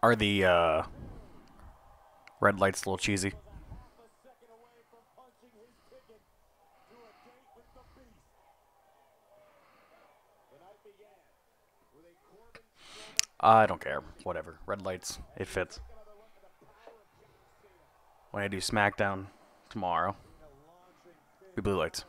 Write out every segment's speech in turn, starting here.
Are the red lights a little cheesy? I don't care. Whatever. Red lights. It fits. When I do SmackDown tomorrow, be blue lights.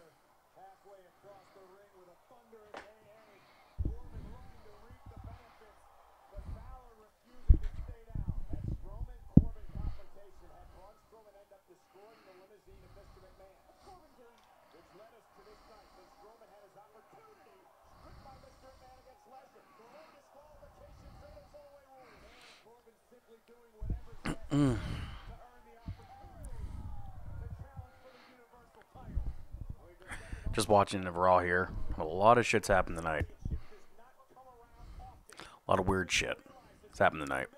Just watching the Raw here. A lot of shit's happened tonight. A lot of weird shit. It's happened tonight.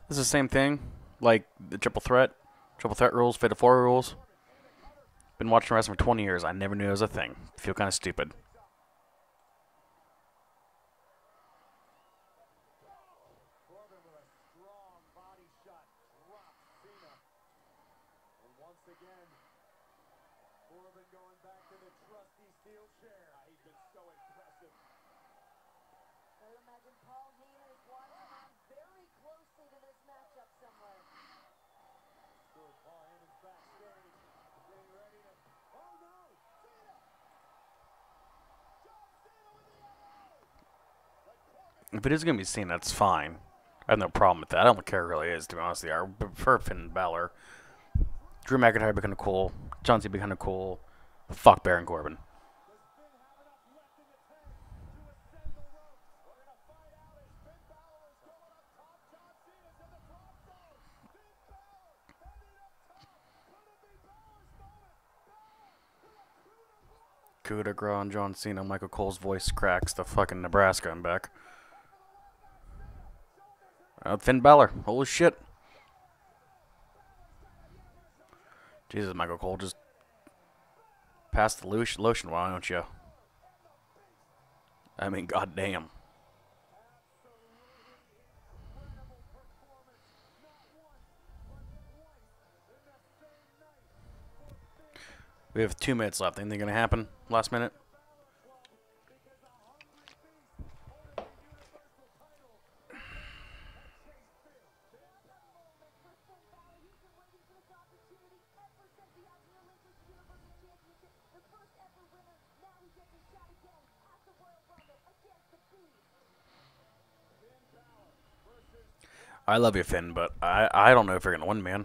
This is the same thing, like the triple threat rules, fatal four rules. Been watching wrestling for 20 years. I never knew it was a thing. Feel kind of stupid. If it is going to be seen, that's fine. I have no problem with that. I don't care who it really is, to be honest with you. I prefer Finn Balor. Drew McIntyre be kind of cool. John Cena be kind of cool. But fuck Baron Corbin. Coup de grace on John Cena. Michael Cole's voice cracks. The fucking Nebraska. I'm back. Finn Balor. Holy shit. Jesus, Michael Cole, just pass the lotion, why don't you? I mean, goddamn. We have 2 minutes left. Anything gonna happen last minute? I love you, Finn, but I don't know if you're going to win, man.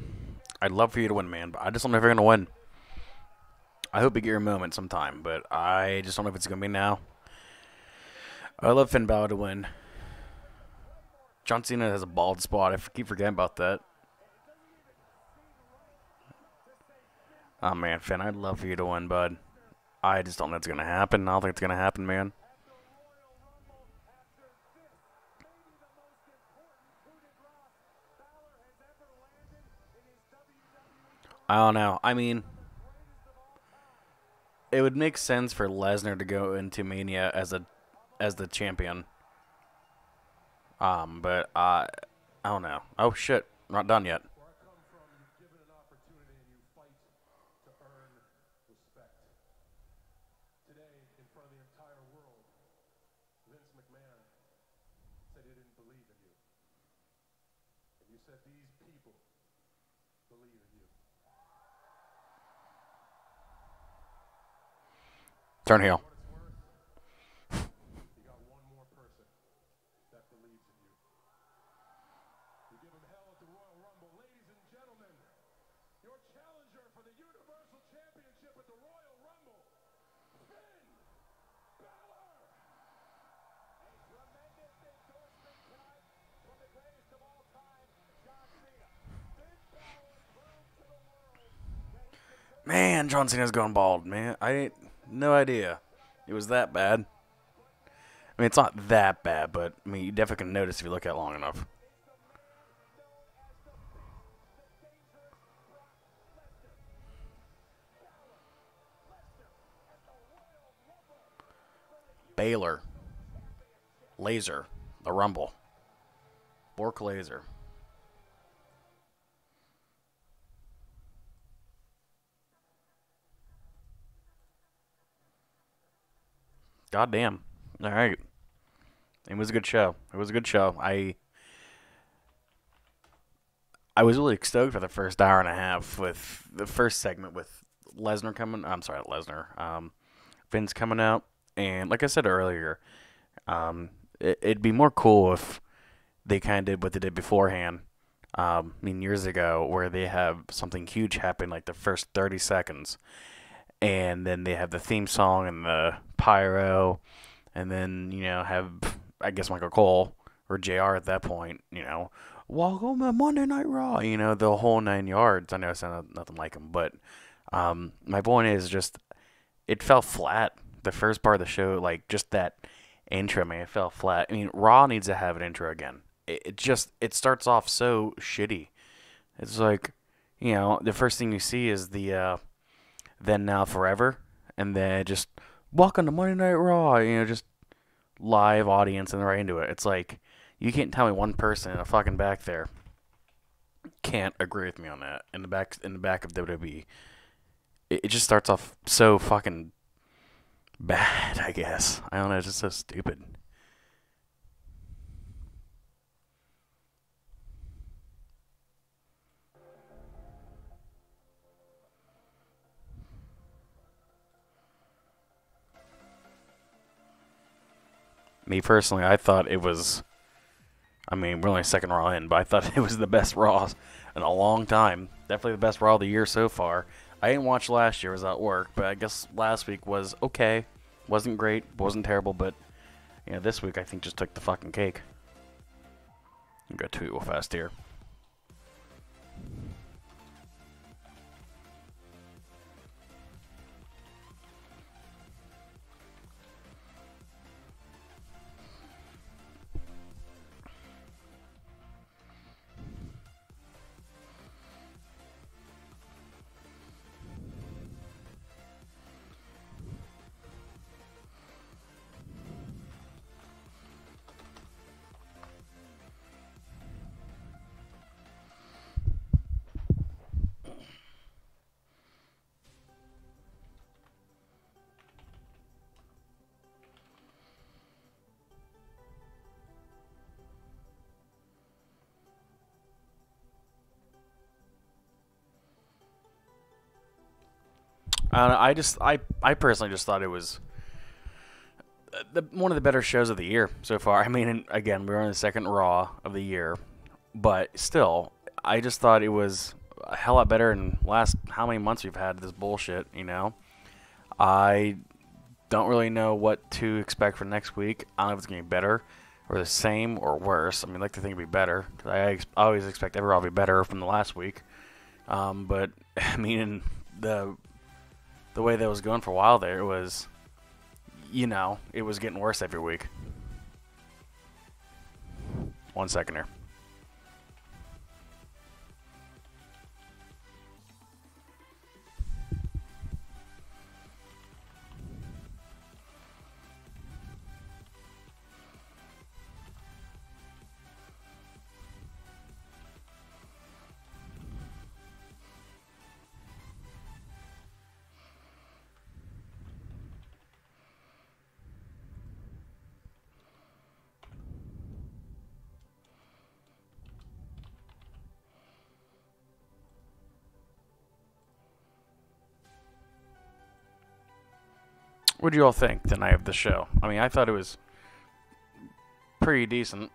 I'd love for you to win, man, but I just don't know if you're going to win. I hope you get your moment sometime, but I just don't know if it's going to be now. I love Finn Balor to win. John Cena has a bald spot. I keep forgetting about that. Oh, man, Finn, I'd love for you to win, bud. I just don't know if it's going to happen. I don't think it's going to happen, man. I don't know. I mean, it would make sense for Lesnar to go into Mania as the champion. But I don't know. Oh shit, not done yet. Turn heel. Man, John Cena's going bald, man. I had no idea it was that bad. I mean, it's not that bad, but I mean, you definitely can notice if you look at it long enough. Baylor. Laser. The Rumble. Bork Laser. Goddamn. All right. It was a good show. It was a good show. I was really stoked for the first hour and a half with the first segment with Lesnar coming. I'm sorry, Lesnar. Vince coming out, and like I said earlier, it'd be more cool if they kind of did what they did beforehand. I mean, years ago, where they have something huge happen like the first 30 seconds, and then they have the theme song and the pyro, and then have I guess Michael Cole or JR at that point, welcome to Monday Night Raw, the whole 9 yards. I know it's not nothing like him, but my point is just it fell flat. The first part of the show, like just that intro, man, it fell flat. I mean, Raw needs to have an intro again. It starts off so shitty. It's like, the first thing you see is the then now forever, and then just welcome to Monday Night Raw. Just live audience and right into it. It's like you can't tell me one person in a fucking back there can't agree with me on that. In the back of WWE, it just starts off so fucking bad. I guess I don't know. It's just so stupid. Me personally, I thought it was. I mean, we're only second Raw in, but I thought it was the best Raw in a long time. Definitely the best Raw of the year so far. I didn't watch last year; I was at work, but I guess last week was okay. Wasn't great, wasn't terrible, but this week I think just took the fucking cake. I'm gonna tweet real fast here. I personally just thought it was one of the better shows of the year so far. I mean, again, we're on the second Raw of the year, but still, I just thought it was a hell lot better in last how many months we've had this bullshit. I don't really know what to expect for next week. I don't know if it's gonna be better or the same or worse. I mean, I'd like to think it'd be better because I always expect every Raw to be better from the last week. But I mean, in the way that was going for a while there, it was, it was getting worse every week. 1 second here. What do you all think the night of the show? I mean, I thought it was pretty decent.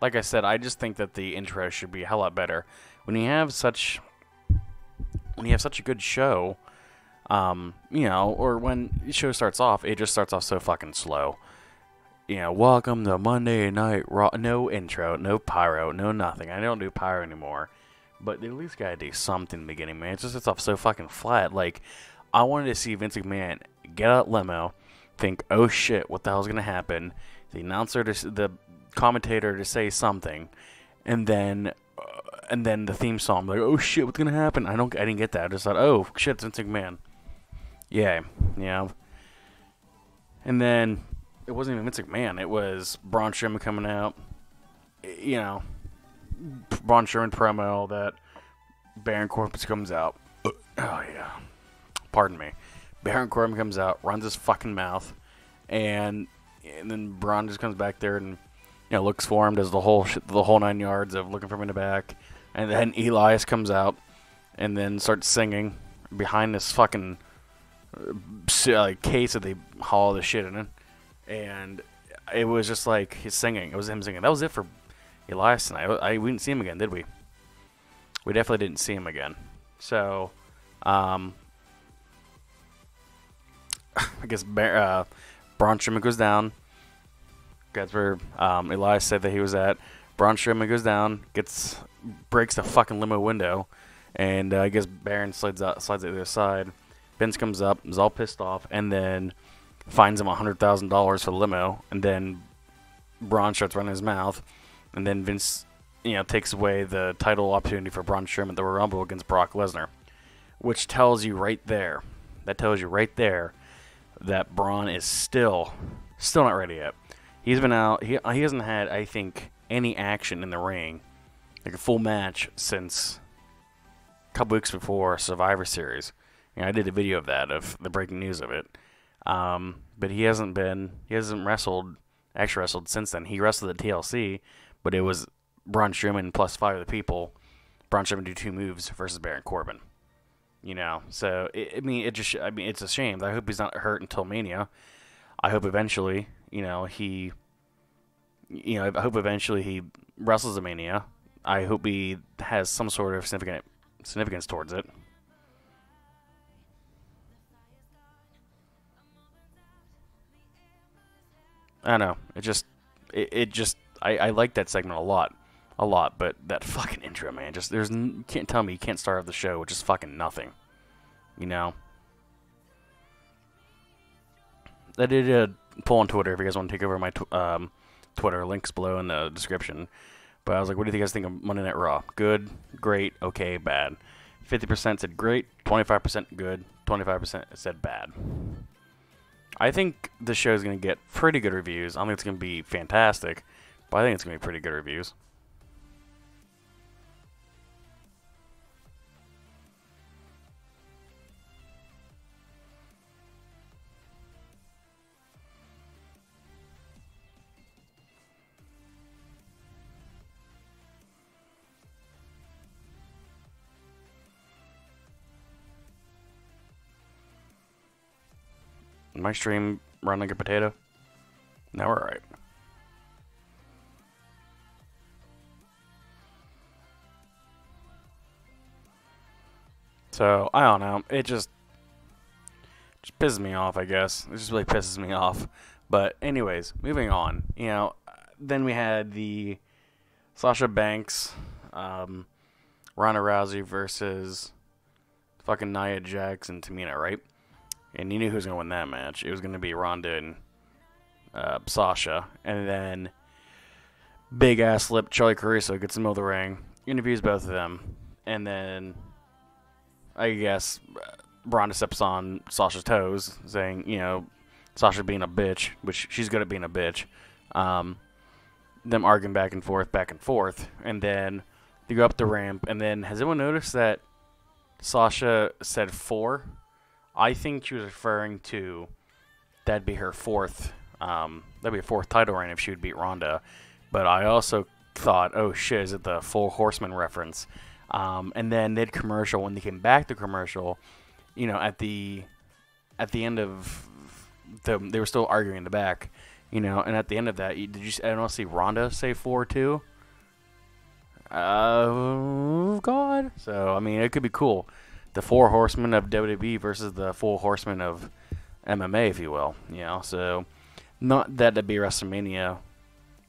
Like I said, I just think that the intro should be a hell lot better. When you have such a good show, or when the show starts off, it just starts off so fucking slow. Welcome to Monday Night Raw. No intro, no pyro, no nothing. I don't do pyro anymore. But they at least gotta do something in the beginning, man. It just starts off so fucking flat. Like, I wanted to see Vince McMahon get out limo, think, oh shit, what the hell's gonna happen? The commentator to say something, and then the theme song, like, oh shit, what's gonna happen? I didn't get that. I just thought, oh shit, it's Vince McMahon. Yeah. And then it wasn't even Vince McMahon. It was Braun Strowman coming out. Braun Strowman promo, all that. Baron Corbin comes out. Oh yeah. Pardon me. Baron Corbin comes out, runs his fucking mouth, and then Braun just comes back there and looks for him, does the whole 9 yards of looking for him in the back, and then Elias comes out and then starts singing behind this fucking case that they haul the shit in, and it was just like his singing. It was him singing. That was it for Elias tonight. We didn't see him again, did we? We definitely didn't see him again. So, I guess Braun Strowman goes down. That's where Elias said that he was at. Braun Strowman goes down, breaks the fucking limo window, and I guess Baron slides to the other side. Vince comes up, is all pissed off, and then fines him $100,000 for the limo, and then Braun starts running his mouth, and then Vince, takes away the title opportunity for Braun Strowman at the Royal Rumble against Brock Lesnar, which tells you right there, that Braun is still not ready yet. He's been out. He hasn't had, I think, any action in the ring, like a full match, since a couple weeks before Survivor Series. I did a video of that, of the breaking news of it. But he hasn't wrestled since then. He wrestled at TLC, but it was Braun Strowman plus 5 of the people. Braun Strowman do 2 moves versus Baron Corbin. So it's a shame. I hope he's not hurt until Mania. I hope eventually, he wrestles at Mania. I hope he has some sort of significance towards it. I don't know. I like that segment a lot, but that fucking intro, man, you can't tell me you can't start off the show with just fucking nothing, I did a poll on Twitter if you guys want to take over my Twitter, links below in the description, but I was like, what do you guys think of Monday Night Raw? Good, great, okay, bad. 50% said great, 25% good, 25% said bad. I think the show is going to get pretty good reviews. I don't think it's going to be fantastic, but I think it's going to be pretty good reviews. My stream run like a potato? No, we're alright. So, I don't know. It just pisses me off, I guess. It just really pisses me off. But anyways, moving on. Then we had the Sasha Banks, Ronda Rousey versus fucking Nia Jax and Tamina, right? And you knew who was going to win that match. It was going to be Ronda and Sasha. And then big-ass lip Charlie Caruso gets in the middle of the ring, interviews both of them. And then, I guess, Ronda steps on Sasha's toes, saying, Sasha being a bitch, which she's good at being a bitch. Them arguing back and forth. And then they go up the ramp. And then, has anyone noticed that Sasha said 4? I think she was referring to that'd be her fourth title reign if she would beat Ronda. But I also thought, oh shit, is it the Four Horsemen reference? And then they had commercial. When they came back to commercial, at the end of they were still arguing in the back, and at the end of that, I don't see Ronda say 4-2. God. So I mean, it could be cool. The four horsemen of WWE versus the four horsemen of MMA, if you will. So not that to be a WrestleMania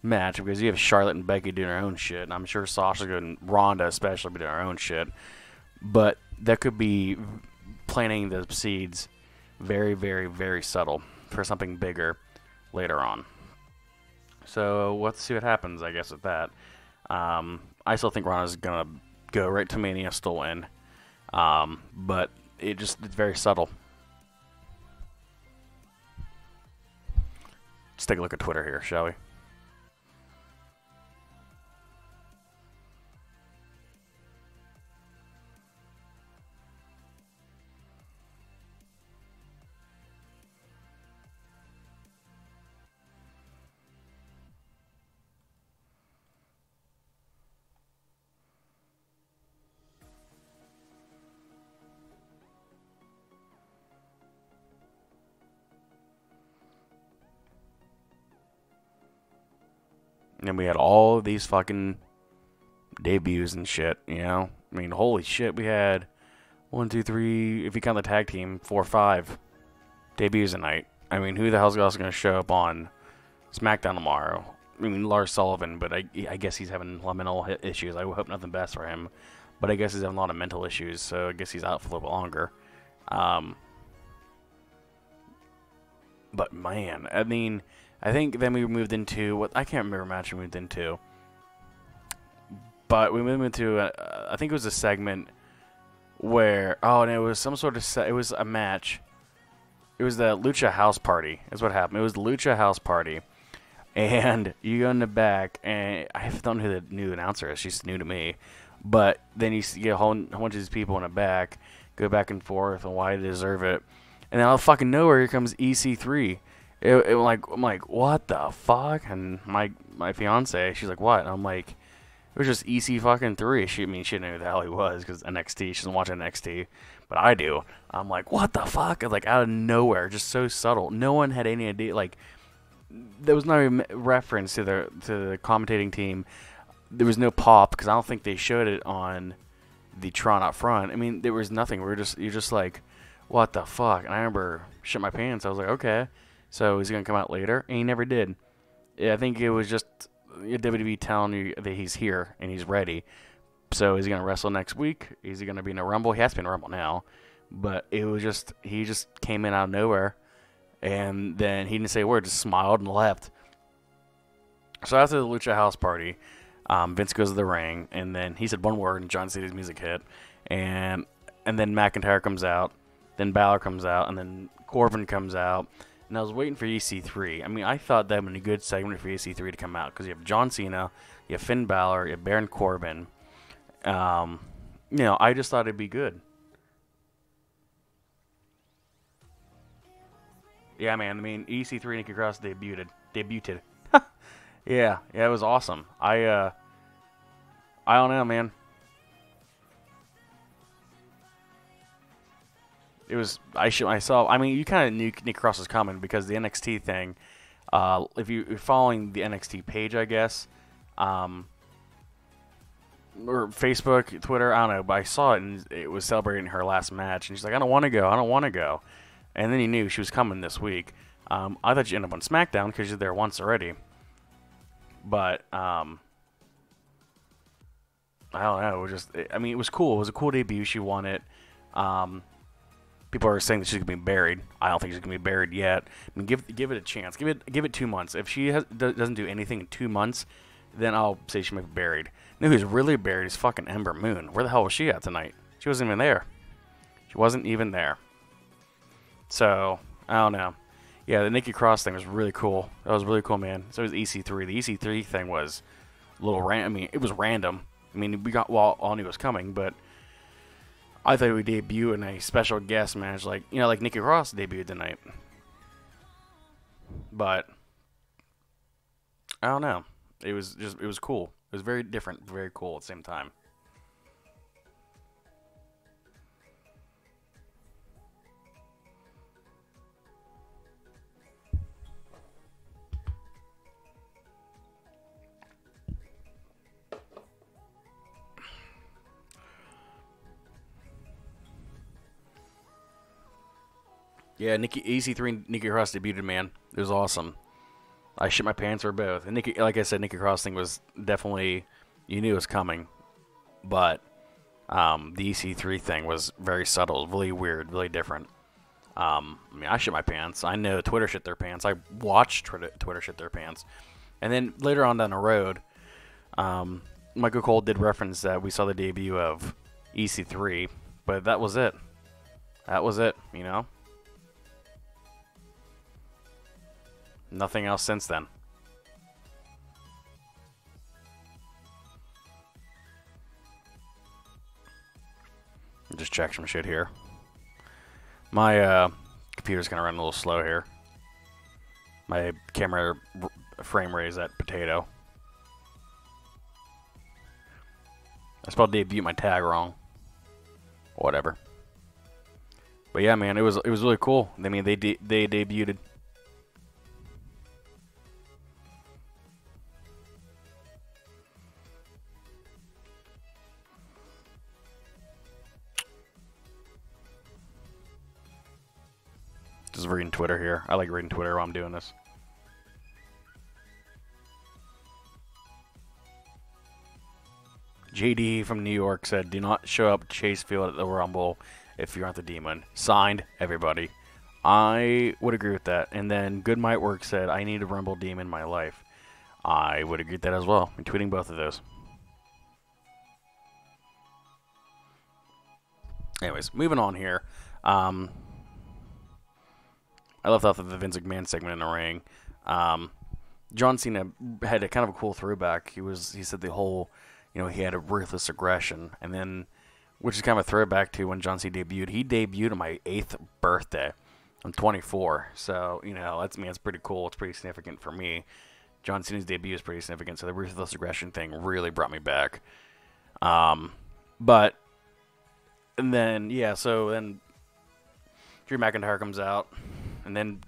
match because you have Charlotte and Becky doing their own shit, and I'm sure Sasha and Ronda especially be doing their own shit. But that could be planting the seeds very, very, very subtle for something bigger later on. So let's see what happens, I guess, with that. I still think Ronda's going to go right to Mania, still win. But it's very subtle. Let's take a look at Twitter here, shall we? And we had all of these fucking debuts and shit, I mean, holy shit, we had 1, 2, 3, if you count the tag team, 4, 5 debuts a night. I mean, who the hell's also going to show up on SmackDown tomorrow? I mean, Lars Sullivan, but I guess he's having a lot of mental issues. I hope nothing best for him. But I guess he's having a lot of mental issues, so I guess he's out for a little bit longer. But, man, I mean, I think then we moved into what I can't remember match we moved into. But we moved into, I think it was a segment where, and it was some sort of, it was a match. It was the Lucha House Party, is what happened. It was the Lucha House Party. And you go in the back, and I don't know who the new announcer is. She's new to me. But then you get a whole bunch of these people in the back, go back and forth on why they deserve it. And then out of fucking nowhere, here comes EC3. I'm like, what the fuck? And my fiance, she's like, what? And I'm like, it was just EC fucking 3. She didn't know who the hell he was because NXT. She doesn't watch NXT, but I do. I'm like, what the fuck? Like out of nowhere, just so subtle. No one had any idea. Like there was no reference to the commentating team. There was no pop because I don't think they showed it on the Tron up front. I mean, there was nothing. You're just like, what the fuck? And I remember shit my pants. I was like, okay. So is he going to come out later? And he never did. I think it was just WWE telling you that he's here and he's ready. So is he going to wrestle next week? Is he going to be in a Rumble? He has to be in a Rumble now. But it was just, he just came in out of nowhere. And then he didn't say a word, just smiled and left. So after the Lucha House Party, Vince goes to the ring. And then he said one word and John Cena's music hit. And then McIntyre comes out. Then Balor comes out. And then Corbin comes out. And I was waiting for EC3. I mean, I thought that would be a good segment for EC3 to come out because you have John Cena, you have Finn Balor, you have Baron Corbin. I just thought it'd be good. Yeah, man. I mean, EC3 and Nikki Cross debuted. Yeah, it was awesome. I don't know, man. It was I saw. I mean, you kind of knew Nick Cross was coming because the NXT thing. If you're following the NXT page, I guess, or Facebook, Twitter, I don't know. But I saw it and it was celebrating her last match, and she's like, "I don't want to go. I don't want to go." And then you knew she was coming this week. I thought you ended up on SmackDown because you're there once already. But I don't know. It was cool. It was a cool debut. She won it. People are saying that she's gonna be buried. I don't think she's gonna be buried yet. I mean, give it a chance. Give it 2 months. If she doesn't do anything in 2 months, then I'll say she might be buried. You know who's really buried is fucking Ember Moon. Where the hell was she at tonight? She wasn't even there. She wasn't even there. So I don't know. Yeah, the Nikki Cross thing was really cool. That was really cool, man. So was EC3. The EC3 thing was a little random. I mean, it was random. I mean, we all knew it was coming, but I thought we'd debut in a special guest match, like Nikki Cross debuted tonight. But I don't know. It was cool. It was very different, very cool at the same time. Yeah, EC3 and Nikki Cross debuted, man. It was awesome. I shit my pants for both. And Nikki, like I said, Nikki Cross thing was definitely, you knew it was coming, but the EC3 thing was very subtle, really weird, really different. I mean, I shit my pants. I know Twitter shit their pants. I watched Twitter shit their pants. And then later on down the road, Michael Cole did reference that we saw the debut of EC3, but that was it. That was it, you know? Nothing else since then. Just check some shit here. My computer's gonna run a little slow here. My camera frame rate is at potato. I spelled debut my tag wrong. Whatever. But yeah, man, it was really cool. I mean, they debuted. Just reading Twitter here. I like reading Twitter while I'm doing this. JD from New York said, "Do not show up to Chase Field at the Rumble if you aren't the Demon." Signed, everybody. I would agree with that. And then Good Might Work said, "I need a Rumble Demon in my life." I would agree with that as well. I'm tweeting both of those. Anyways, moving on here. I left off of the Vince McMahon segment in the ring. John Cena had a kind of a cool throwback. He said the whole, he had a ruthless aggression, and then, which is kind of a throwback to when John Cena debuted. He debuted on my 8th birthday. I'm 24, so that's pretty cool. It's pretty significant for me. John Cena's debut is pretty significant, so the ruthless aggression thing really brought me back. So then Drew McIntyre comes out. And then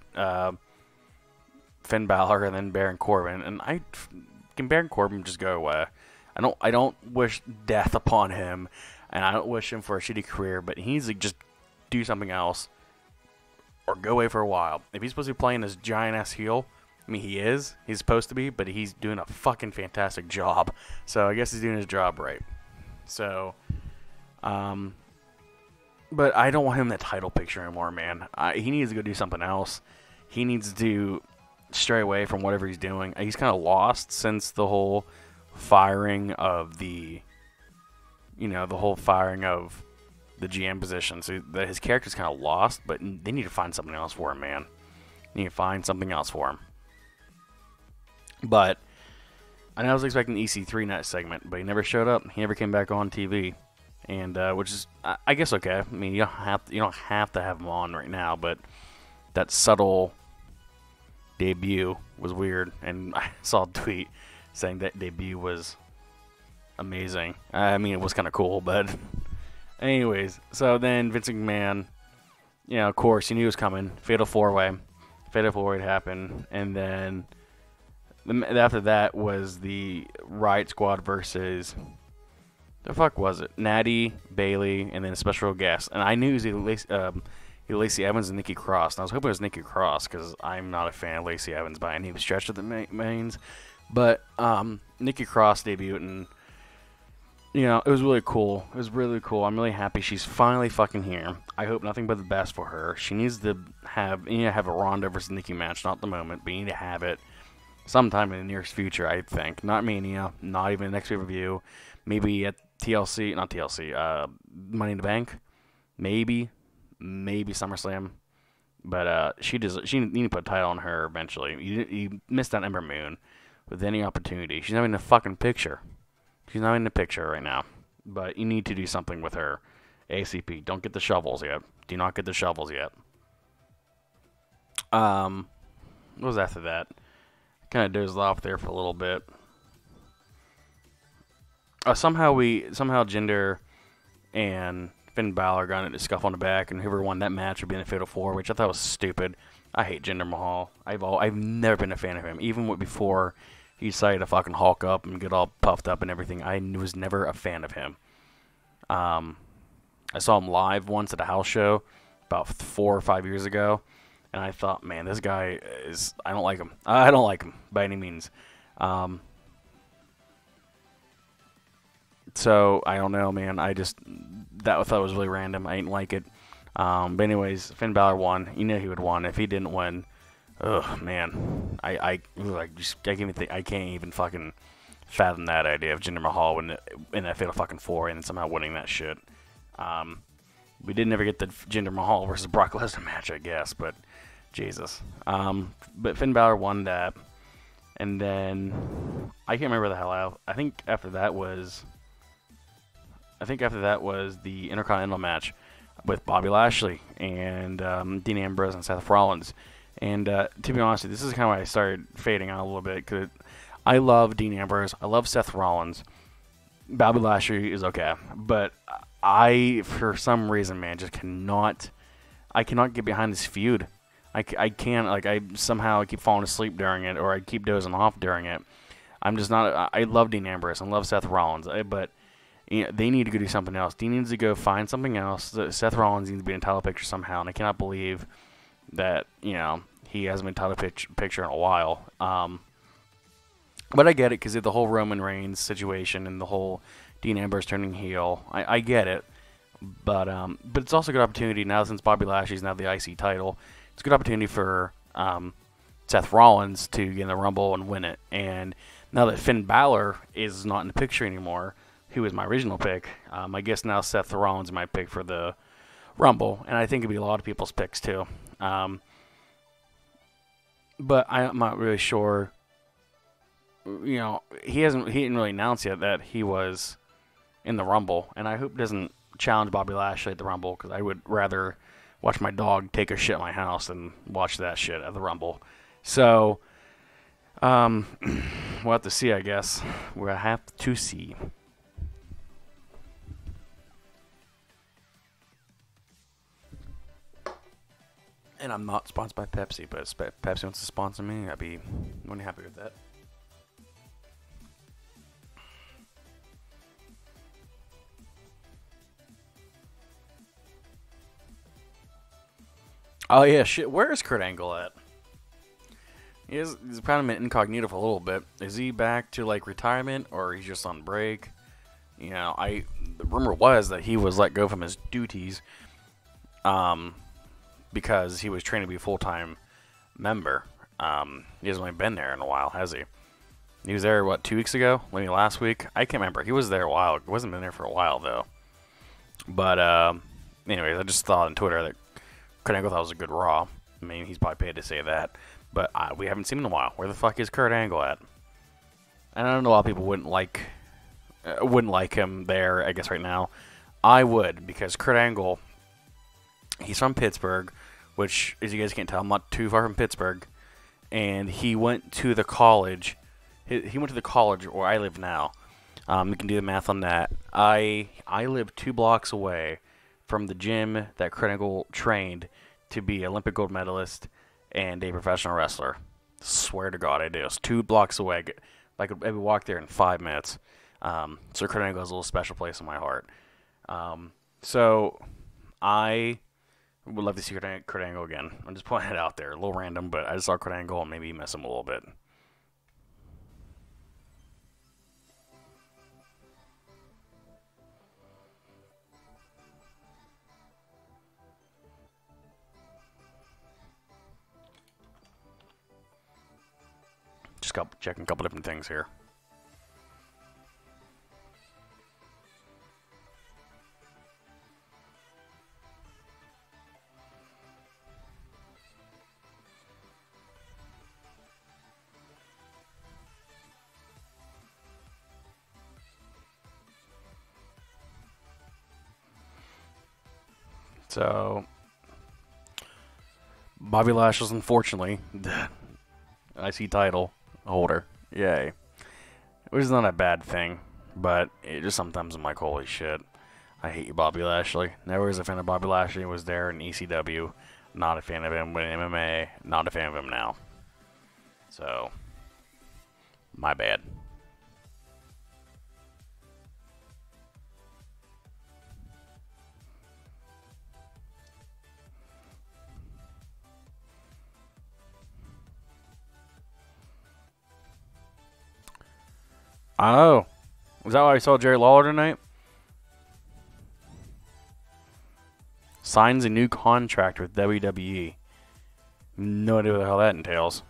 Finn Balor, and then Baron Corbin, and can Baron Corbin just go away? I don't wish death upon him, and I don't wish him for a shitty career. But he needs to just do something else, or go away for a while. If he's supposed to be playing this giant ass heel, I mean he's supposed to be, but he's doing a fucking fantastic job. So I guess he's doing his job right. So, but I don't want him in that title picture anymore, man. He needs to go do something else. He needs to stray away from whatever he's doing. He's kind of lost since the whole firing of the GM position. So his character's kind of lost, but they need to find something else for him, man. They need to find something else for him. But I was expecting EC3 in that segment, but he never showed up. He never came back on TV. And which is, I guess, okay. I mean, you don't have to have him on right now, but that subtle debut was weird. And I saw a tweet saying that debut was amazing. I mean, it was kind of cool, but anyways. So then Vince McMahon, of course, he knew it was coming. Fatal 4-way. Fatal 4-way happened, and then after that was the Riot Squad versus. The fuck was it? Natty, Bailey, and then a special guest. And I knew it was Lacey Evans and Nikki Cross. And I was hoping it was Nikki Cross because I'm not a fan of Lacey Evans by any stretch of the means. But Nikki Cross debuted, and it was really cool. It was really cool. I'm really happy she's finally fucking here. I hope nothing but the best for her. She needs to have a Ronda versus Nikki match, not at the moment, but you need to have it sometime in the nearest future. I think not Mania, not even the next pay-per-view. Maybe at not TLC, Money in the Bank, maybe SummerSlam, but she need to put a title on her eventually. You missed on Ember Moon with any opportunity. She's not in the fucking picture. She's not in the picture right now, but you need to do something with her ASAP. Don't get the shovels yet. Do not get the shovels yet. What was after that? Kind of dozed off there for a little bit. Somehow Jinder and Finn Balor got into a scuff on the back, and whoever won that match would be in the Fatal 4, which I thought was stupid. I hate Jinder Mahal. I've never been a fan of him, even before he decided to fucking hulk up and get all puffed up and everything. I was never a fan of him. I saw him live once at a house show. about 4 or 5 years ago, and I thought, man, this guy is. I don't like him. I don't like him by any means. So I don't know, man. I just thought was really random. I didn't like it. But anyways, Finn Balor won. You know he would win. If he didn't win, ugh, man, I can't even fucking fathom that idea of Jinder Mahal in that Fatal fucking 4 and somehow winning that shit. We did never get the Jinder Mahal versus Brock Lesnar match, I guess, but Jesus. But Finn Balor won that, and then I can't remember the hell out. I think after that was the Intercontinental match with Bobby Lashley and Dean Ambrose and Seth Rollins. And to be honest, this is kind of why I started fading out a little bit, because I love Dean Ambrose. I love Seth Rollins. Bobby Lashley is okay. But I, for some reason, man, just cannot get behind this feud. I can't, like, I somehow keep falling asleep during it, or I keep dozing off during it. I'm just not, I love Dean Ambrose. I love Seth Rollins. But you know, they need to go do something else. Dean needs to go find something else. Seth Rollins needs to be in a title picture somehow, and I cannot believe that, you know, he hasn't been title picture in a while. But I get it, because of the whole Roman Reigns situation and the whole Dean Ambrose turning heel. I get it. But it's also a good opportunity now, since Bobby Lashley's now the IC title. It's a good opportunity for Seth Rollins to get in the Rumble and win it. And now that Finn Balor is not in the picture anymore, who was my original pick, I guess now Seth Rollins is my pick for the Rumble. And I think it'd be a lot of people's picks too. But I'm not really sure. You know, he didn't really announce yet that he was in the Rumble, and I hope he doesn't challenge Bobby Lashley at the Rumble, because I would rather watch my dog take a shit in my house than watch that shit at the Rumble. So, we'll have to see, I guess. We'll have to see. And I'm not sponsored by Pepsi, but if Pepsi wants to sponsor me, I'd be more than happy with that. Oh yeah, shit. Where is Kurt Angle at? He's probably been incognito for a little bit. Is he back to like retirement, or he's just on break? You know, the rumor was that he was let go from his duties, because he was trained to be a full-time member. He hasn't really been there in a while, has he? He was there, what, 2 weeks ago? Maybe last week? I can't remember. He was there a while. He wasn't been there for a while though. But anyways, I just thought on Twitter that Kurt Angle thought it was a good Raw. I mean, he's probably paid to say that. But we haven't seen him in a while. Where the fuck is Kurt Angle at? And I don't know why people wouldn't like him there, I guess, right now. I would, because Kurt Angle, he's from Pittsburgh, which, as you guys can't tell, I'm not too far from Pittsburgh. And he went to the college. He went to the college where I live now. You can do the math on that. I live 2 blocks away from the gym that Kurt Angle trained to be an Olympic gold medalist and a professional wrestler. Swear to God, I do. It's 2 blocks away. I could maybe walk there in 5 minutes. So Kurt Angle has a little special place in my heart. So I would love to see Kurt Angle again. I'm just pointing it out there. A little random, but I just saw Kurt Angle and maybe miss him a little bit. Just checking a couple different things here. So, Bobby Lashley's unfortunately the IC title holder. Yay. Which is not a bad thing, but it just sometimes I'm like, holy shit. I hate you, Bobby Lashley. Never was a fan of Bobby Lashley. Was there in ECW. Not a fan of him in MMA. Not a fan of him now. So, my bad. Oh, is that why I saw Jerry Lawler tonight? Signs a new contract with WWE. No idea what the hell that entails.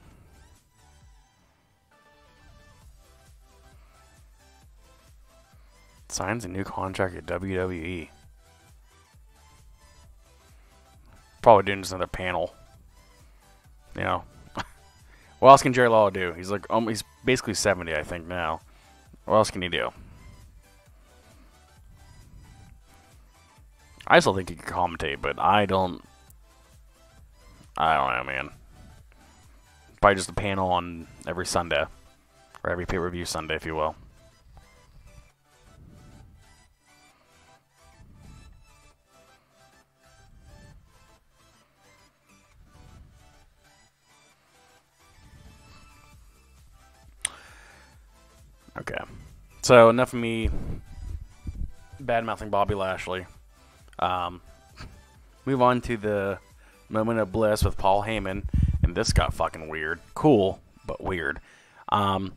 Signs a new contract at WWE. Probably doing just another panel. You know. What else can Jerry Lawler do? He's like, he's basically 70, I think, now. What else can he do? I still think he can commentate, but I don't know, man. Probably just a panel on every Sunday. Or every pay-per-view Sunday, if you will. Okay. So, enough of me bad-mouthing Bobby Lashley. Move on to the moment of bliss with Paul Heyman. And this got fucking weird. Cool, but weird. In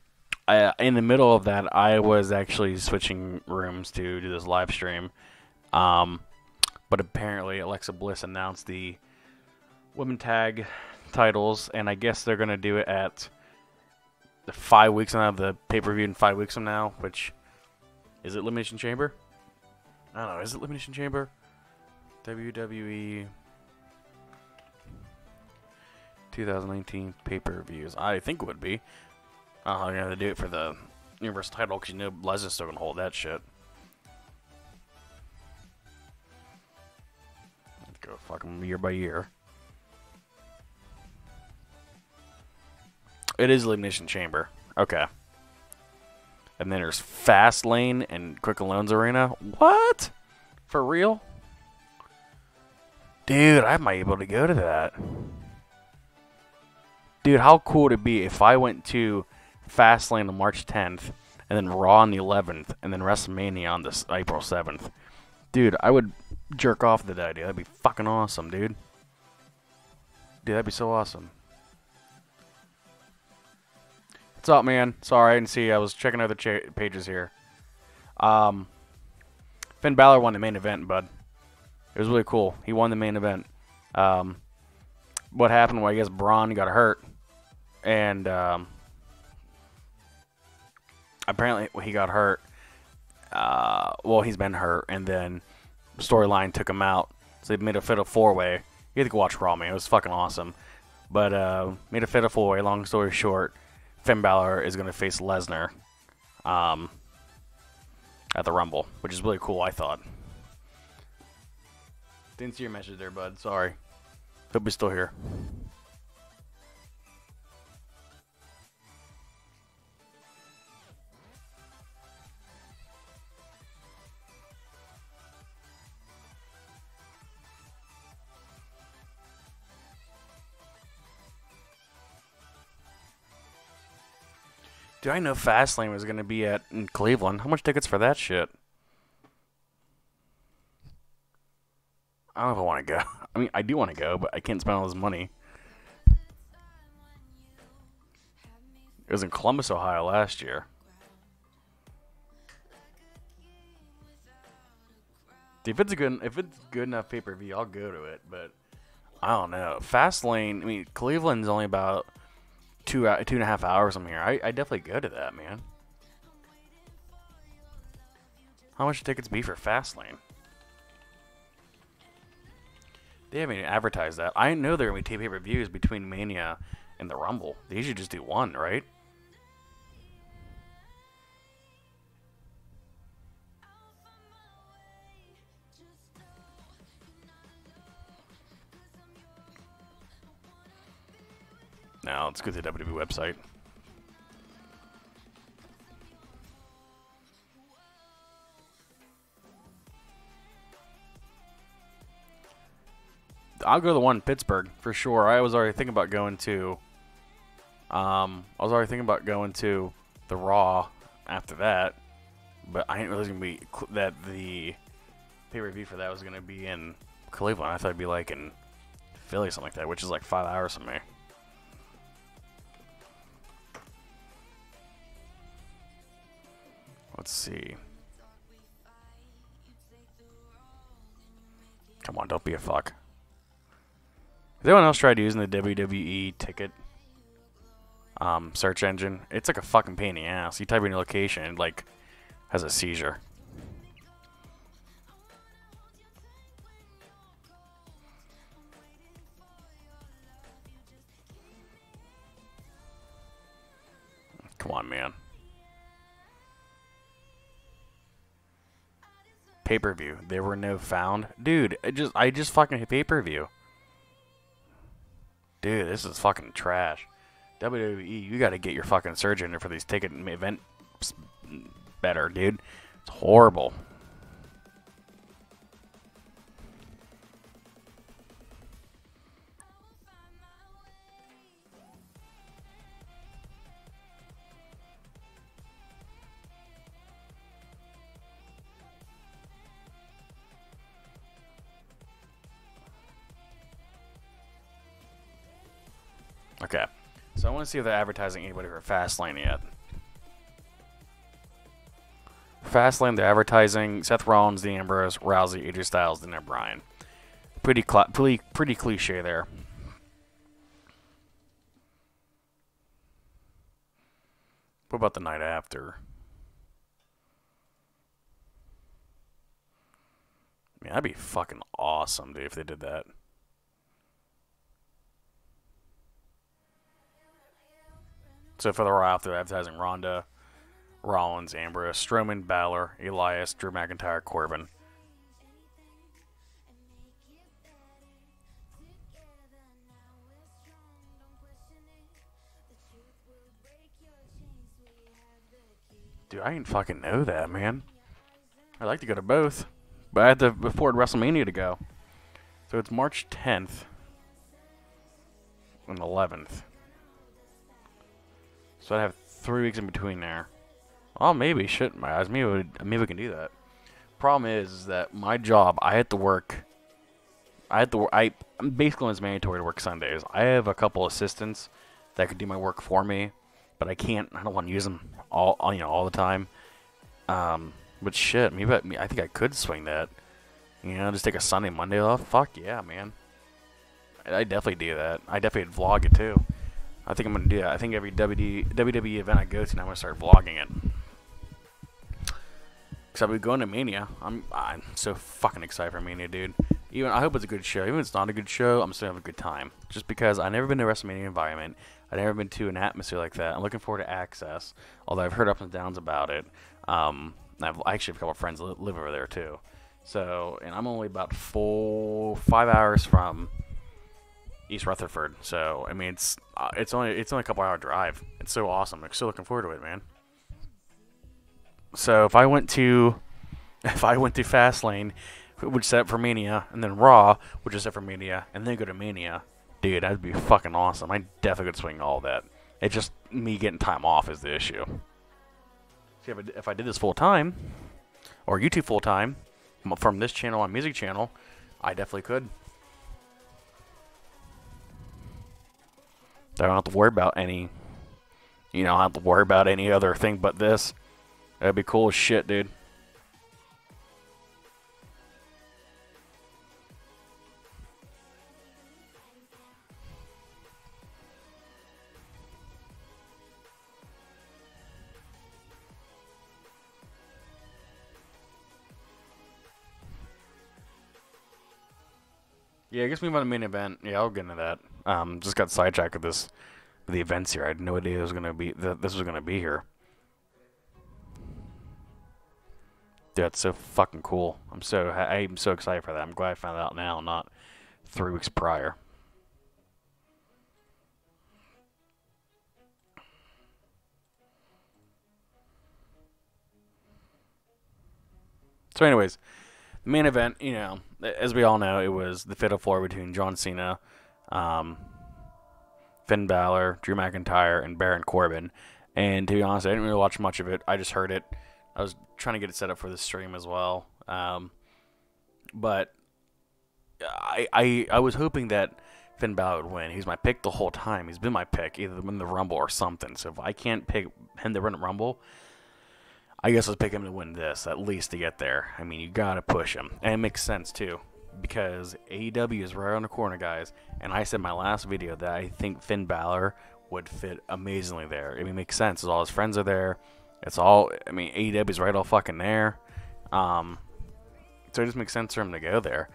the middle of that, I was actually switching rooms to do this live stream. But apparently, Alexa Bliss announced the women tag titles, and I guess they're going to do it at 5 weeks from now, the pay-per-view in 5 weeks from now, which, is it Elimination Chamber? I don't know, is it Elimination Chamber? WWE 2019 pay-per-views. I think it would be. I'm going to do it for the Universal title, because you know Lesnar's still going to hold that shit. Let's go fucking year by year. It is Elimination Chamber. Okay. And then there's Fastlane and Quick Alone's Arena. What? For real? Dude, I might be able to go to that. Dude, how cool would it be if I went to Fastlane on March 10th, and then Raw on the 11th, and then WrestleMania on this April 7th? Dude, I would jerk off to that idea. That'd be fucking awesome, dude. Dude, that'd be so awesome. What's up, man? Sorry, I didn't see you. I was checking other pages here. Finn Balor won the main event, bud. It was really cool. He won the main event. What happened? Well, I guess Braun got hurt. And apparently he got hurt. Well, he's been hurt. And then the storyline took him out. So they made a fatal four-way. You had to go watch Raw, man. It was fucking awesome. But made a fatal four-way. Long story short, Finn Balor is going to face Lesnar at the Rumble, which is really cool, I thought. Didn't see your message there, bud. Sorry. Hope you're still here. Dude, I know Fastlane was going to be in Cleveland. How much tickets for that shit? I don't know if I want to go. I mean, I do want to go, but I can't spend all this money. It was in Columbus, Ohio last year. If it's good enough pay-per-view, I'll go to it. But I don't know. Fastlane. I mean, Cleveland's only about 2.5 hours from here. I definitely go to that, man. How much tickets be for Fastlane? They haven't even advertised that. I know there are going to be pay-per-views between Mania and the Rumble. They usually just do one, right? Now, let's go to the WWE website. I'll go to the one in Pittsburgh for sure. I was already thinking about going to. The Raw after that, but I didn't realize it was gonna be that the pay-per-view for that was gonna be in Cleveland. I thought it'd be like in Philly or something like that, which is like 5 hours from me. Let's see. Come on, don't be a fuck. Has anyone else tried using the WWE ticket search engine? It's like a fucking pain in the ass. You type in your location and like has a seizure. Come on, man. Pay-per-view. There were no found. Dude, I just fucking hit pay-per-view. Dude, this is fucking trash. WWE, you gotta get your fucking search engine for these ticket events better, dude. It's horrible. Okay, so I want to see if they're advertising anybody for Fastlane yet. Fastlane, they're advertising Seth Rollins, Dean Ambrose, Rousey, AJ Styles, and Braun. Pretty cliche there. What about the night after? I mean, that'd be fucking awesome, dude, if they did that. So for the Raw after, they're advertising Ronda, Rollins, Ambrose, Strowman, Balor, Elias, Drew McIntyre, Corbin. Dude, I didn't fucking know that, man. I'd like to go to both, but I had to afford WrestleMania to go. So it's March 10th and 11th. So I have 3 weeks in between there. Oh, maybe. Shit, my eyes. Maybe we can do that. Problem is that my job, I have to work. I'm basically it's mandatory to work Sundays. I have a couple assistants that could do my work for me, but I can't. I don't want to use them all the time. But shit, I think I could swing that. Just take a Sunday, Monday off. Fuck yeah, man. I definitely do that. I definitely vlog it too. I think I'm going to do that. I think every WWE event I go to now, I'm going to start vlogging it. Because I'll be going to Mania. I'm so fucking excited for Mania, dude. I hope it's a good show. Even if it's not a good show, I'm still having a good time. Just because I've never been to a WrestleMania environment. I've never been to an atmosphere like that. I'm looking forward to Access. Although I've heard ups and downs about it. I actually have a couple of friends that live over there, too. So, and I'm only about 5 hours from East Rutherford, so I mean it's only a couple hour drive. It's so awesome. I'm still looking forward to it, man. So if I went to Fastlane, which set up for Mania, and then Raw, which is set for Mania, and then go to Mania, dude, that'd be fucking awesome. I definitely could swing all that. It's just me getting time off is the issue. See, if I did this full time, or YouTube full time, from this channel on music channel, I definitely could. I don't have to worry about any, I don't have to worry about any other thing but this. That'd be cool as shit, dude. Yeah, I guess we want a main event. Yeah, I'll get into that. Just got sidetracked with the events here. I had no idea this was gonna be here. Dude, that's so fucking cool. I'm so excited for that. I'm glad I found out now, not 3 weeks prior. So, anyways, the main event, as we all know, it was the Fatal 4 between John Cena, Finn Balor, Drew McIntyre, and Baron Corbin. And to be honest, I didn't really watch much of it. I just heard it. I was trying to get it set up for the stream as well. But I was hoping that Finn Balor would win. He's my pick the whole time. He's been my pick, either to win the Rumble or something. So if I can't pick him to win the Rumble, I guess let's pick him to win this, at least to get there. I mean, you gotta push him. And it makes sense, too. Because AEW is right on the corner, guys. And I said in my last video that I think Finn Balor would fit amazingly there. I mean, it makes sense. All his friends are there. It's all, I mean, AEW is right all fucking there. So it just makes sense for him to go there.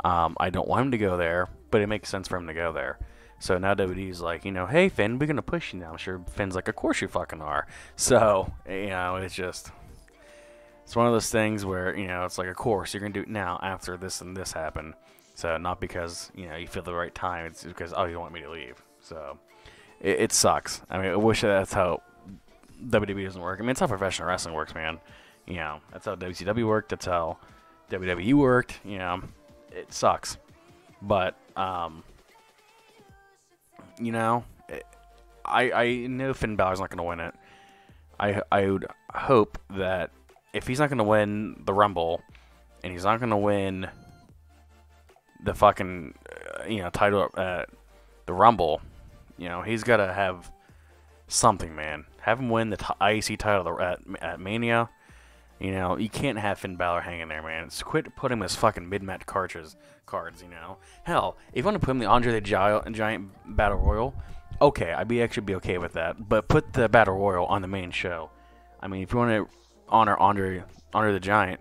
I don't want him to go there, but it makes sense for him to go there. So now WWE's like, you know, hey, Finn, we're going to push you now. I'm sure Finn's like, of course you fucking are. So, you know, it's just, it's one of those things where, you know, it's like, of course, you're going to do it now after this and this happened. So not because, you know, you feel the right time. It's because, oh, you don't want me to leave. So it sucks. I mean, I wish that's how WWE doesn't work. I mean, it's how professional wrestling works, man. You know, that's how WCW worked. That's how WWE worked. You know, it sucks. But, you know, I know Finn Balor's not going to win it. I would hope that if he's not going to win the Rumble and he's not going to win the fucking, you know, title at the Rumble, you know, he's got to have something, man. Have him win the IC title at Mania. You know, you can't have Finn Balor hanging there, man. It's quit putting him as fucking mid-match cards, you know. Hell, if you want to put him in the Andre the Giant Battle Royal, okay, I'd actually be okay with that. But put the Battle Royal on the main show. I mean, if you want to honor Andre the Giant,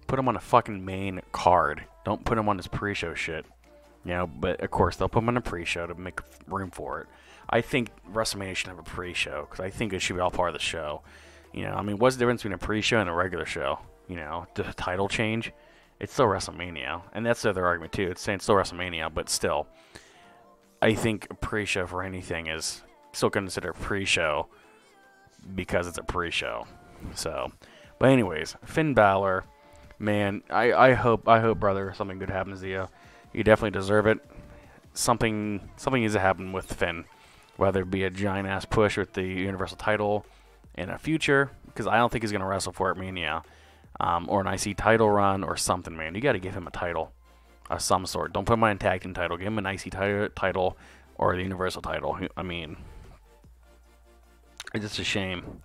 put him on a fucking main card. Don't put him on this pre-show shit. You know, but of course, they'll put him on a pre-show to make room for it. I think WrestleMania should have a pre-show, because I think it should be all part of the show. You know, I mean, what's the difference between a pre-show and a regular show? You know, the title change? It's still WrestleMania. And that's the other argument, too. It's saying it's still WrestleMania, but still. I think a pre-show for anything is still considered pre-show because it's a pre-show. So, but anyways, Finn Balor, man, I hope, brother, something good happens to you. You definitely deserve it. Something needs to happen with Finn. Whether it be a giant-ass push with the Universal title in a future, because I don't think he's going to wrestle for it Mania, or an IC title run or something, man. You got to give him a title of some sort. Don't put him on a tag team title. Give him an IC title or the Universal title. I mean, it's just a shame.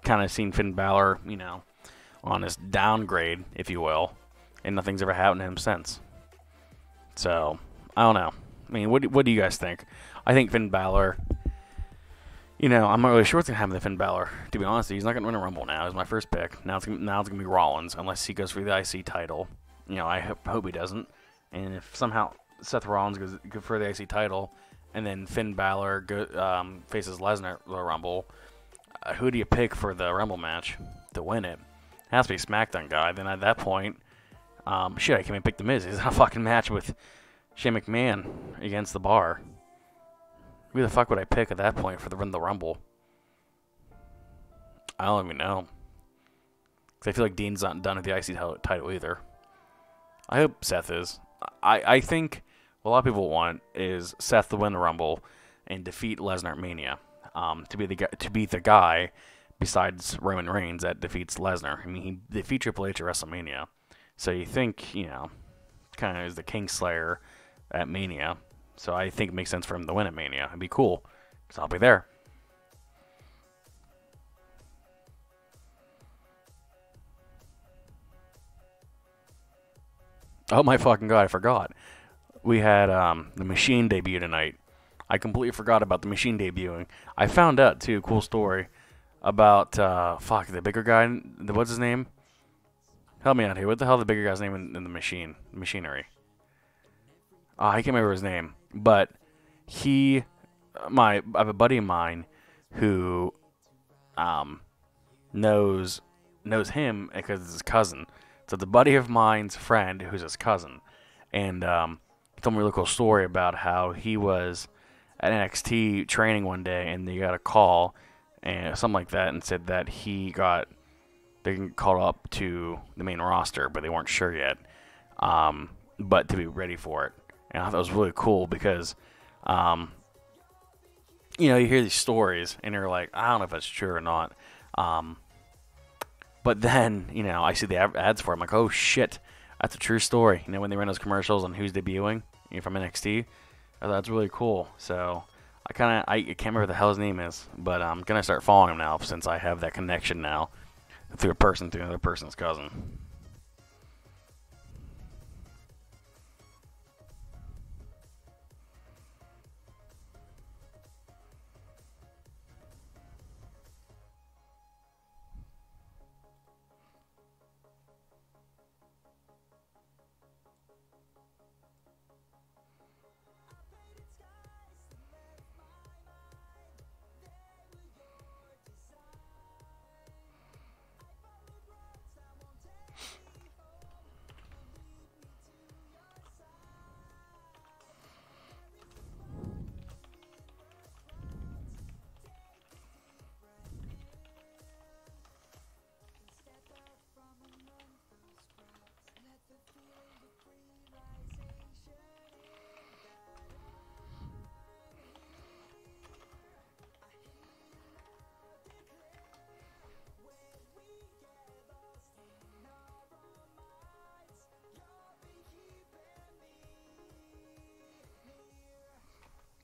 Kind of seen Finn Balor, you know, on his downgrade, if you will, and nothing's ever happened to him since. So, I don't know. I mean, what do you guys think? I think Finn Balor, you know, I'm not really sure what's going to happen to Finn Balor. To be honest, he's not going to win a Rumble now. He's my first pick. Now it's going to be Rollins, unless he goes for the IC title. You know, I hope he doesn't. And if somehow Seth Rollins goes for the IC title, and then Finn Balor faces Lesnar at the Rumble, who do you pick for the Rumble match to win it? It has to be a SmackDown guy. Then at that point, shit, I can't even pick The Miz. He's in a fucking match with Shane McMahon against the Bar. Who the fuck would I pick at that point for the Rumble? I don't even know. Because I feel like Dean's not done with the IC title either. I hope Seth is. I think what a lot of people want is Seth to win the Rumble and defeat Lesnar at Mania. To be the guy besides Roman Reigns that defeats Lesnar. I mean, he defeats Triple H at WrestleMania. So you think, you know, kind of is the Kingslayer at Mania. So I think it makes sense for him to win at Mania. It'd be cool, because I'll be there. Oh my fucking god, I forgot. We had the Machine debut tonight. I completely forgot about the Machine debuting. I found out, too, cool story, about, the bigger guy, what's his name? Help me out here. What the hell is the bigger guy's name in the machinery? I can't remember his name. But I have a buddy of mine who knows him because it's his cousin. So it's a buddy of mine's friend who's his cousin. And he told me a really cool story about how he was at NXT training one day and they got a call and something like that and said that they got called up to the main roster, but they weren't sure yet. But to be ready for it. And I thought it was really cool because, you know, you hear these stories and you're like, I don't know if that's true or not. But then, you know, I see the ads for it. I'm like, oh shit, that's a true story. You know, when they run those commercials on who's debuting, you know, from NXT, I thought that's really cool. So I can't remember what the hell his name is, but I'm gonna start following him now since I have that connection now through a person through another person's cousin.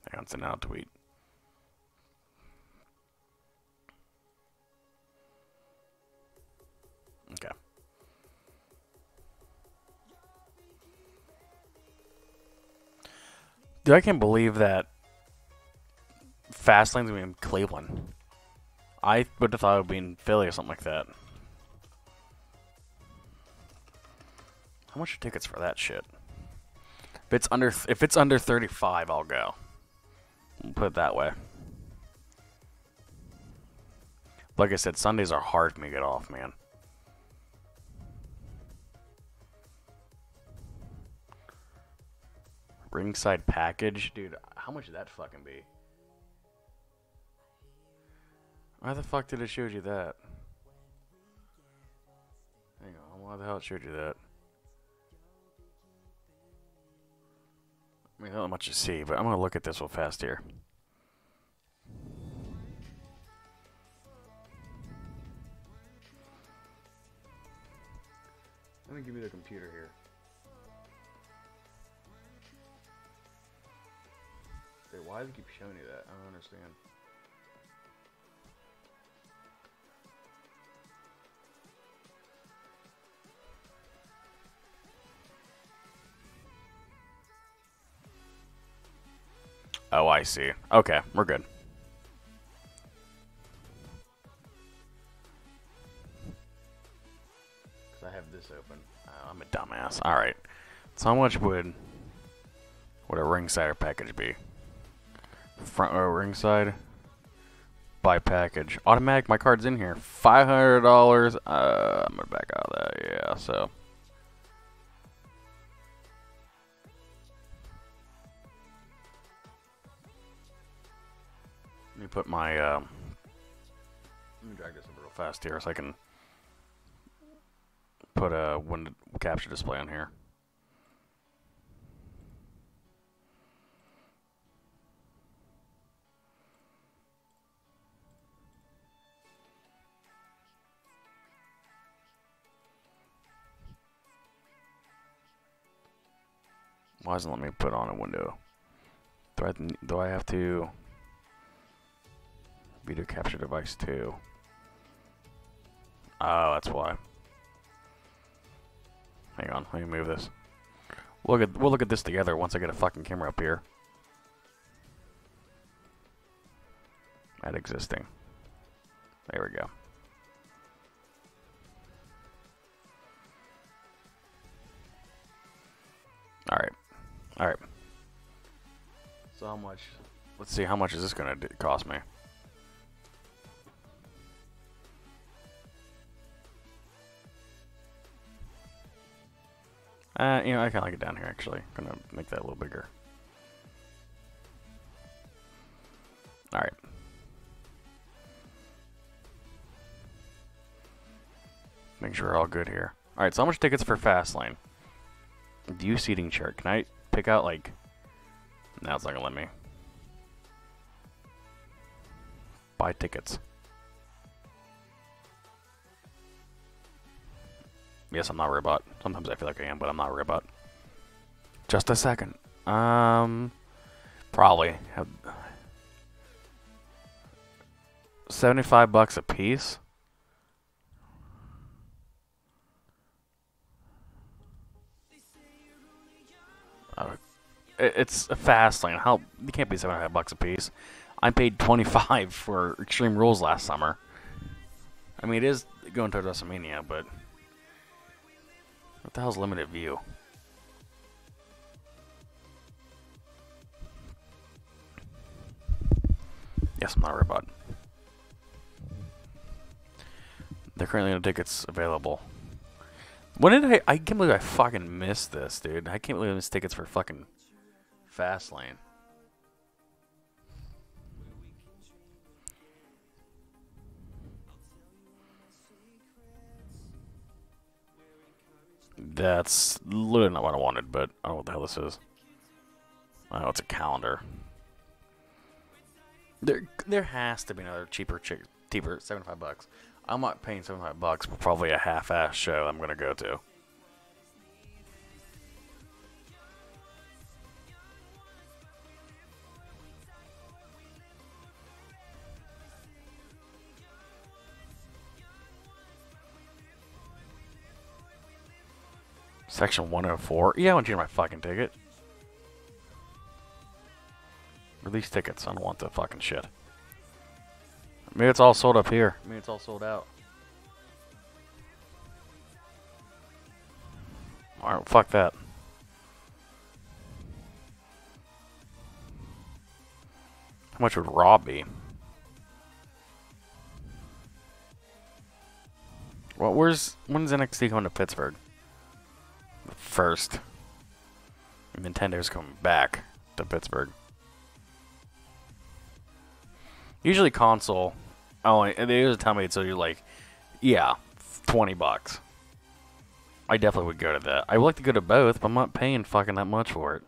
Hang on, send out a tweet. Okay. Dude, I can't believe that Fastlane's gonna be in Cleveland. I would have thought it would be in Philly or something like that. How much are tickets for that shit? If it's under 35, I'll go. We'll put it that way. Like I said, Sundays are hard for me to get off, man. Ringside package? Dude, how much did that fucking be? Why the fuck did it show you that? Hang on, why the hell it showed you that? I mean, not much to see, but I'm gonna look at this real fast here. Let me give you the computer here. Dude, why does it keep showing you that? I don't understand. Oh, I see. Okay, we're good. Because I have this open. Oh, I'm a dumbass. Alright. So how much would a ringside package be? Front row ringside. Buy package. Automatic, my card's in here. $500. I'm going to back out of that. Yeah, so. Let me put my, let me drag this over real fast here so I can put a window capture display on here. Why doesn't it let me put on a window? Do I have to video capture device too? Oh, that's why. Hang on, let me move this. We'll look at this together once I get a fucking camera up here. Add existing. There we go. Alright. Alright. So how much? Let's see, how much is this going to cost me? You know, I kind of like it down here, actually. I'm going to make that a little bigger. Alright. Make sure we're all good here. Alright, so how much tickets for Fastlane? View seating chart. Can I pick out, like... No, it's not going to let me. Buy tickets. Yes, I'm not a robot. Sometimes I feel like I am, but I'm not a robot. Just a second. Probably. 75 bucks a piece? It's a fast lane. How you can't pay $75 a piece. I paid 25 for Extreme Rules last summer. I mean, it is going towards WrestleMania, but what the hell's limited view? Yes, I'm not a robot. They're currently no tickets available. When did I can't believe I fucking missed this, dude. I can't believe I missed tickets for fucking Fastlane. That's literally not what I wanted, but I don't know what the hell this is. I know it's a calendar. There has to be another cheaper $75. I'm not paying $75 for probably a half-ass show I'm gonna go to. Section 104. Yeah, I want to change my fucking ticket. Release tickets. I don't want the fucking shit. Maybe it's all sold up here. Maybe it's all sold out. Alright, fuck that. How much would Raw be? Well, when's NXT coming to Pittsburgh? The first. Nintendo's coming back to Pittsburgh. Usually console, they usually tell me it's usually like, yeah, $20. I definitely would go to that. I would like to go to both, but I'm not paying fucking that much for it.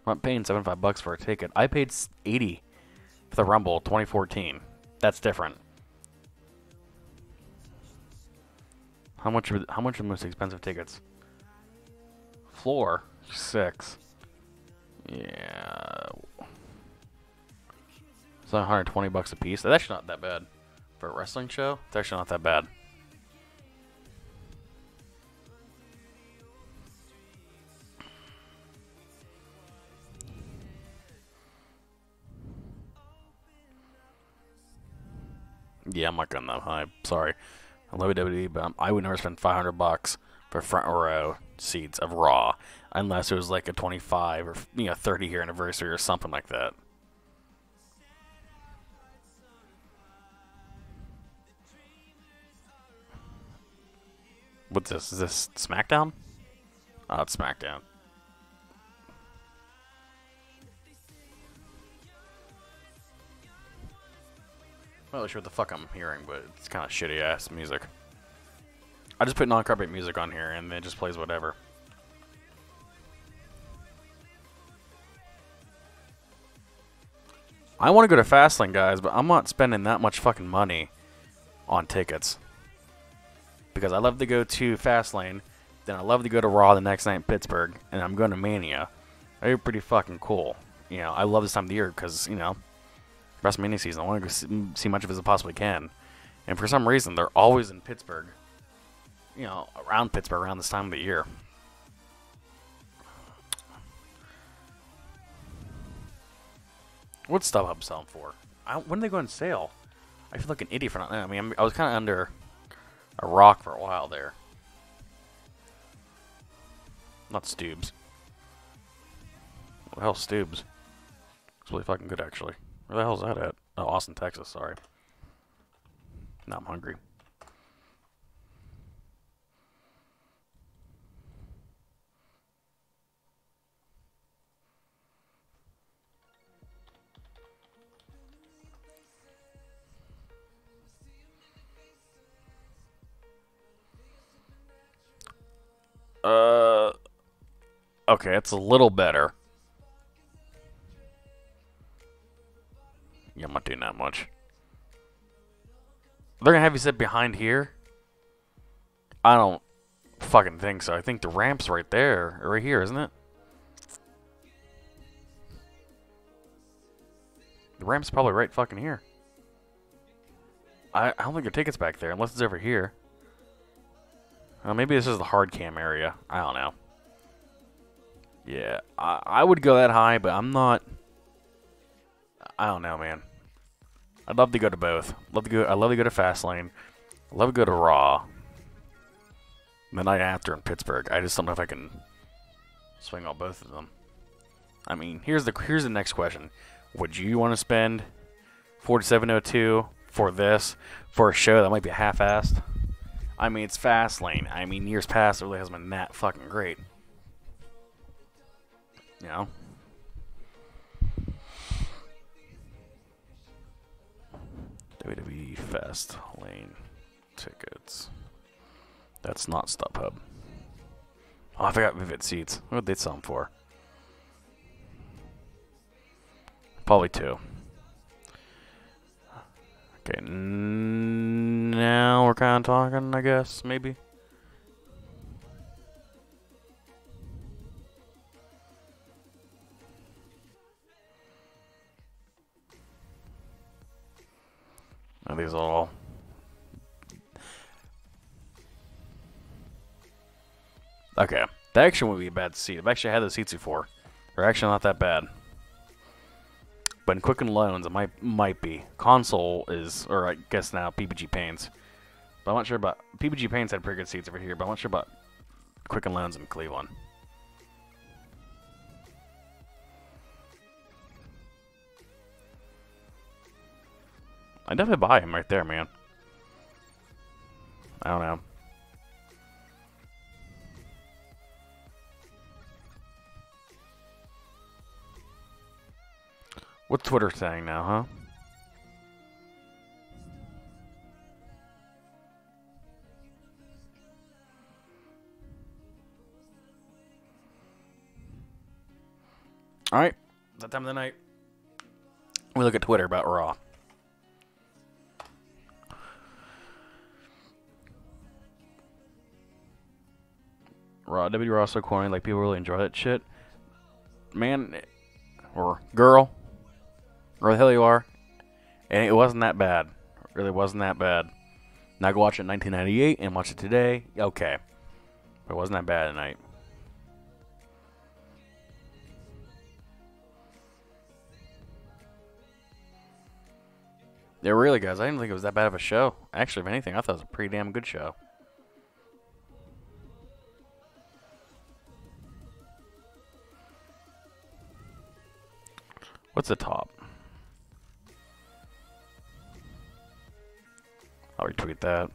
I'm not paying $75 for a ticket. I paid $80 for the Rumble 2014. That's different. How much are the most expensive tickets? Floor, $6. Yeah. It's like $120 a piece. That's actually not that bad. For a wrestling show, it's actually not that bad. Yeah, I'm not going that high. Sorry. I love WWE, but I would never spend $500 for front row seats of Raw unless it was like a 25 or 30 year anniversary or something like that. What's this? Is this SmackDown? Oh, it's SmackDown. I'm not really sure what the fuck I'm hearing, but it's kind of shitty ass music. I just put non-copyright music on here and it just plays whatever. I want to go to Fastlane, guys, but I'm not spending that much fucking money on tickets. Because I love to go to Fastlane, then I love to go to Raw the next night in Pittsburgh, and I'm going to Mania. They're pretty fucking cool. You know, I love this time of the year because, WrestleMania season. I want to go see much of it as I possibly can. And for some reason, they're always in Pittsburgh. Around Pittsburgh around this time of the year. What's StubHub selling for? When did they go on sale? I feel like an idiot for not. I mean, I was kind of under a rock for a while there. Not Stoobs. What the hell's Stoobs? It's really fucking good, actually. Where the hell's that at? Oh, Austin, Texas, sorry. Now I'm hungry. Okay, it's a little better. Yeah, I'm not doing that much. They're gonna have you sit behind here? I don't fucking think so. I think the ramp's right there, or right here, isn't it? The ramp's probably right fucking here. I don't think your ticket's back there, unless it's over here. Maybe this is the hard cam area. I don't know. Yeah, I would go that high, but I'm not. I don't know, man. I'd love to go to both. I love to go to Fastlane. I love to go to Raw. The night after in Pittsburgh. I just don't know if I can swing on both of them. I mean, here's the next question. Would you want to spend $47.02 for this, for a show that might be half-assed? I mean, it's Fastlane. I mean, years past, it really hasn't been that fucking great. You know? WWE Fastlane tickets. That's not StubHub. Oh, I forgot Vivid Seats. What would they sell them for? Probably 2. Okay, now we're kind of talking, I guess, maybe. Are these all? Okay, that actually wouldn't be a bad seat. I've actually had those seats before. They're actually not that bad. But in Quicken Loans, it might be. Console is, or I guess now PPG Paints. But I'm not sure about... PPG Paints had pretty good seats over here, but I'm not sure about Quicken Loans in Cleveland. I definitely buy him right there, man. I don't know. What's Twitter saying now, huh? Alright. That time of the night. We look at Twitter about Raw. Raw so corny, like people really enjoy that shit. Man, or girl, or the hell you are, and it wasn't that bad. It really wasn't that bad. Now go watch it in 1998 and watch it today. Okay, but it wasn't that bad tonight. Yeah, really, guys. I didn't think it was that bad of a show. Actually, if anything, I thought it was a pretty damn good show. What's the top? I'll retweet that.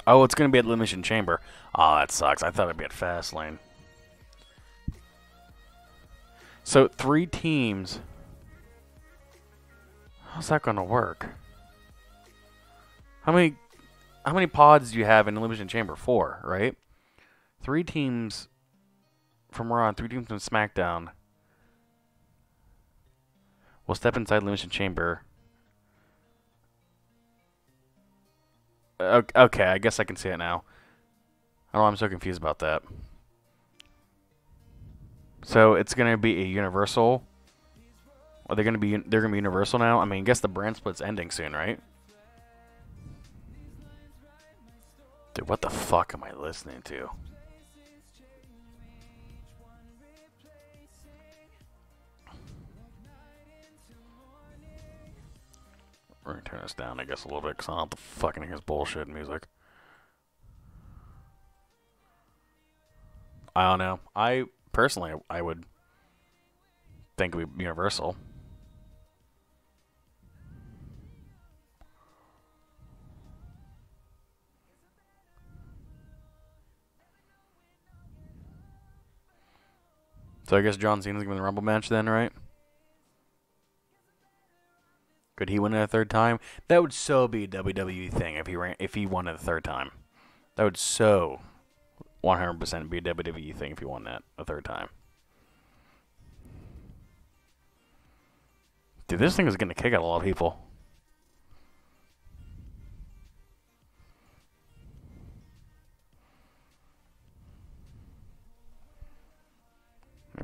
Oh, it's going to be at Elimination Chamber. Oh, that sucks. I thought it'd be at Fastlane. So, 3 teams. How's that going to work? How many pods do you have in Elimination Chamber? 4, right? 3 teams from Raw and 3 teams from SmackDown will step inside Elimination Chamber. Okay, I guess I can see it now. I don't know, I'm so confused about that. So it's gonna be a universal. Are they gonna be? They're gonna be universal now. I mean, I guess the brand split's ending soon, right? Dude, what the fuck am I listening to? We're gonna turn this down, I guess, a little bit, because I don't have the fucking his bullshit music. I don't know. I personally, I would think it would be universal. So I guess John Cena's gonna win the Rumble match then, right? Could he win it a 3rd time? That would so be a WWE thing if he won it a 3rd time. That would so 100% be a WWE thing if he won that a 3rd time. Dude, this thing is gonna kick out a lot of people.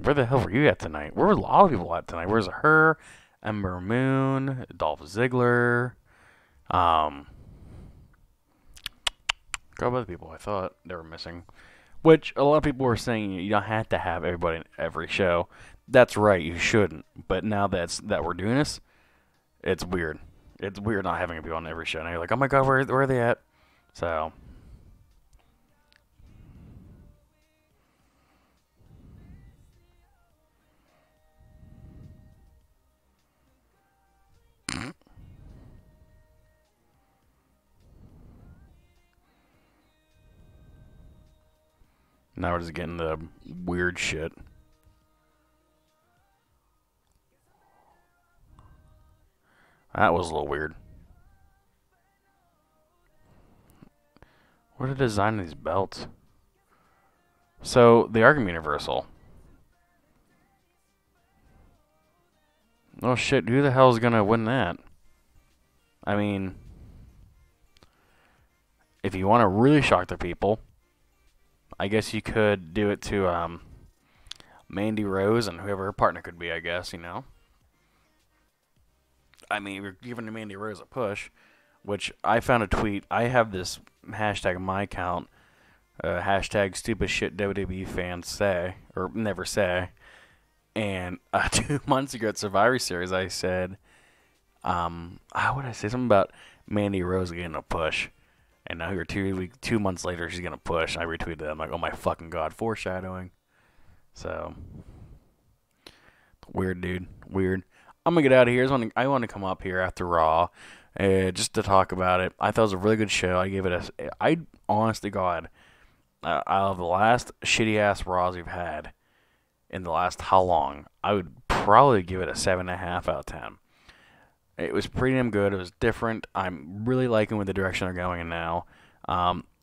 Where the hell were you at tonight? Where were a lot of people at tonight? Where's her? Ember Moon, Dolph Ziggler, a couple other people I thought they were missing. Which a lot of people were saying you don't have to have everybody in every show. That's right, you shouldn't. But now that we're doing this, it's weird. It's weird not having people on every show. And you're like, oh my god, where are they at? So now we're just getting the weird shit. That was a little weird. What are the design of these belts? So they are gonna be universal. Oh shit, who the hell is gonna win that? I mean, if you want to really shock the people, I guess you could do it to Mandy Rose and whoever her partner could be, I guess, you know? I mean, we're giving Mandy Rose a push, which I found a tweet. I have this hashtag on my account, hashtag stupid shit WWE fans say, or never say. And 2 months ago at Survivor Series, I said, how would I say something about Mandy Rose getting a push? And now here 2 months later, she's gonna push. I retweeted it. I'm like, oh my fucking god, foreshadowing. So weird, dude. Weird. I'm gonna get out of here. I want to come up here after Raw, just to talk about it. I thought it was a really good show. I gave it a. I honest to God, out of the last shitty ass Raws we've had in the last how long, I would probably give it a 7.5 out of 10. It was pretty damn good. It was different. I'm really liking what the direction they're going in now.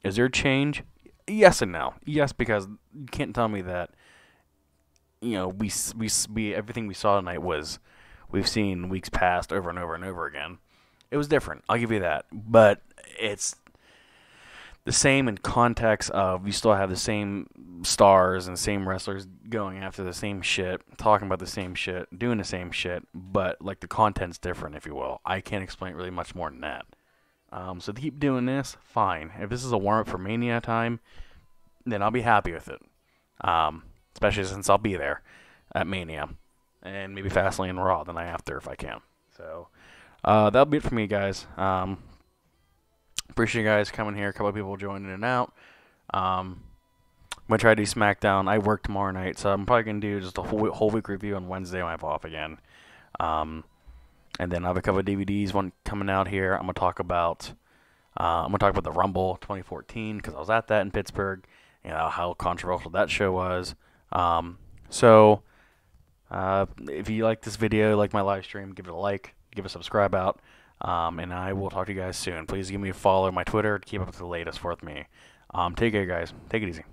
Is there a change? Yes and no. Yes, because you can't tell me that. You know, we everything we saw tonight was we've seen weeks past over and over and over again. It was different. I'll give you that, but it's the same in context of you still have the same stars and same wrestlers going after the same shit, talking about the same shit, doing the same shit, but like the content's different, if you will. I can't explain it really much more than that. So to keep doing this, fine. If this is a warm up for Mania time, then I'll be happy with it. Especially since I'll be there at Mania, and maybe Fastlane and Raw the night after if I can. So that'll be it for me, guys. Appreciate you guys coming here. A couple of people joining in and out. I'm gonna try to do SmackDown. I work tomorrow night, so I'm probably gonna do just a whole week review on Wednesday when I have off again. And then I have a couple of DVDs one coming out here. I'm gonna talk about the Rumble 2014 because I was at that in Pittsburgh. You know how controversial that show was. If you like this video, like my live stream, give it a like, give a subscribe out. And I will talk to you guys soon. Please give me a follow on my Twitter to keep up with the latest with me. Take care, guys. Take it easy.